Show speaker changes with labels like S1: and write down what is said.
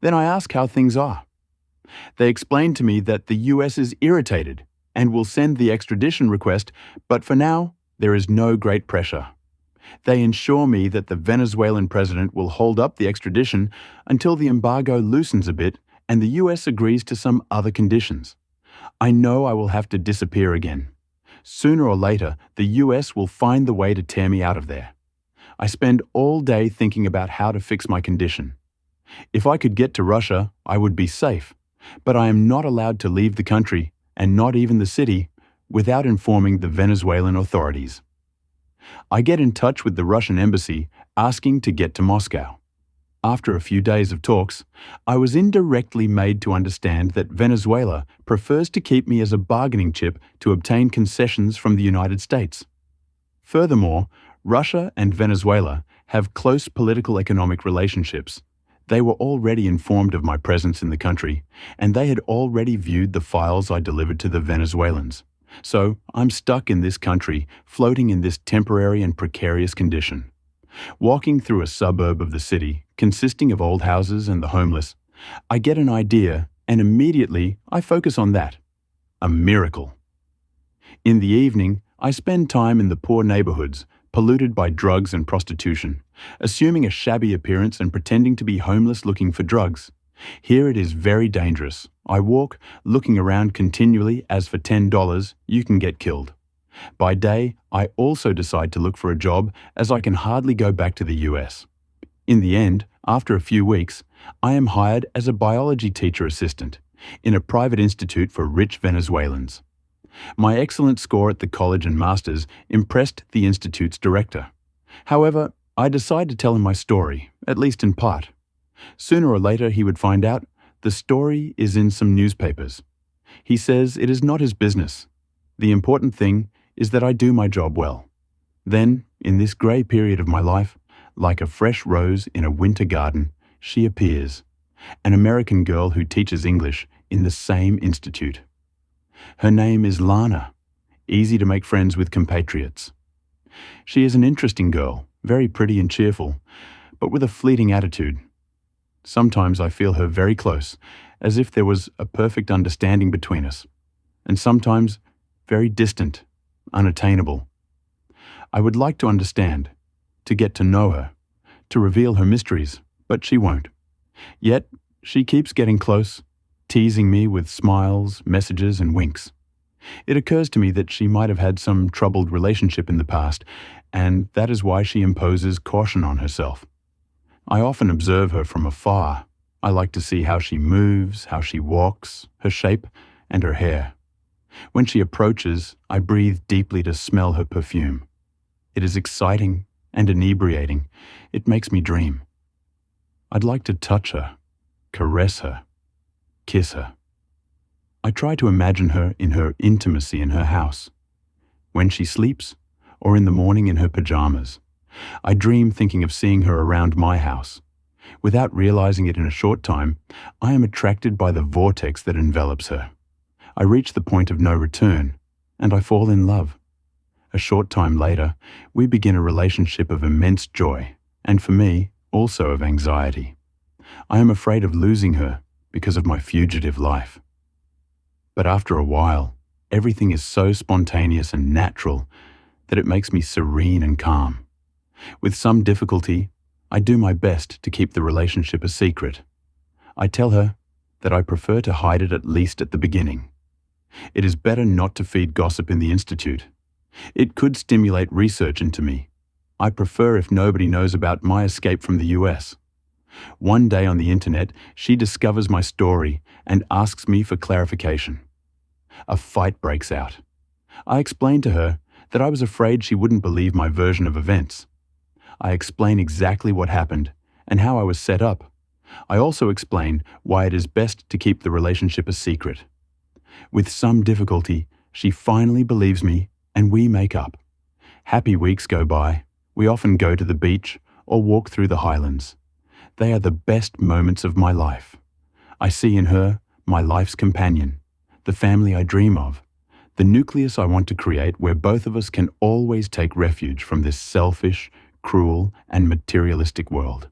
S1: Then I ask how things are. They explain to me that the US is irritated and will send the extradition request, but for now, there is no great pressure. They assure me that the Venezuelan president will hold up the extradition until the embargo loosens a bit and the US agrees to some other conditions. I know I will have to disappear again. Sooner or later, the US will find the way to tear me out of there. I spend all day thinking about how to fix my condition. If I could get to Russia, I would be safe, but I am not allowed to leave the country, and not even the city, without informing the Venezuelan authorities. I get in touch with the Russian embassy asking to get to Moscow. After a few days of talks, I was indirectly made to understand that Venezuela prefers to keep me as a bargaining chip to obtain concessions from the United States. Furthermore, Russia and Venezuela have close political-economic relationships. They were already informed of my presence in the country, and they had already viewed the files I delivered to the Venezuelans. So I'm stuck in this country, floating in this temporary and precarious condition. Walking through a suburb of the city, consisting of old houses and the homeless, I get an idea, and immediately I focus on that. A miracle. In the evening, I spend time in the poor neighborhoods, polluted by drugs and prostitution, assuming a shabby appearance and pretending to be homeless looking for drugs. Here it is very dangerous. I walk, looking around continually, as for $10, you can get killed. By day, I also decide to look for a job, as I can hardly go back to the US. In the end, after a few weeks, I am hired as a biology teacher assistant in a private institute for rich Venezuelans. My excellent score at the college and masters impressed the institute's director. However, I decide to tell him my story, at least in part. Sooner or later he would find out the story is in some newspapers. He says it is not his business. The important thing is that I do my job well. Then, in this grey period of my life, like a fresh rose in a winter garden, she appears, an American girl who teaches English in the same institute. Her name is Lana, easy to make friends with compatriots. She is an interesting girl, very pretty and cheerful, but with a fleeting attitude. Sometimes I feel her very close, as if there was a perfect understanding between us, and sometimes very distant, unattainable. I would like to understand, to get to know her, to reveal her mysteries, but she won't. Yet she keeps getting close, teasing me with smiles, messages, and winks. It occurs to me that she might have had some troubled relationship in the past, and that is why she imposes caution on herself. I often observe her from afar. I like to see how she moves, how she walks, her shape, and her hair. When she approaches, I breathe deeply to smell her perfume. It is exciting and inebriating. It makes me dream. I'd like to touch her, caress her, kiss her. I try to imagine her in her intimacy in her house, when she sleeps, or in the morning in her pajamas. I dream thinking of seeing her around my house. Without realizing it in a short time, I am attracted by the vortex that envelops her. I reach the point of no return, and I fall in love. A short time later, we begin a relationship of immense joy, and for me, also of anxiety. I am afraid of losing her because of my fugitive life. But after a while, everything is so spontaneous and natural that it makes me serene and calm. With some difficulty, I do my best to keep the relationship a secret. I tell her that I prefer to hide it at least at the beginning. It is better not to feed gossip in the institute. It could stimulate research into me. I prefer if nobody knows about my escape from the US. One day on the internet, she discovers my story and asks me for clarification. A fight breaks out. I explain to her that I was afraid she wouldn't believe my version of events. I explain exactly what happened and how I was set up. I also explain why it is best to keep the relationship a secret. With some difficulty, she finally believes me and we make up. Happy weeks go by. We often go to the beach or walk through the highlands. They are the best moments of my life. I see in her my life's companion, the family I dream of, the nucleus I want to create where both of us can always take refuge from this selfish, cruel, and materialistic world.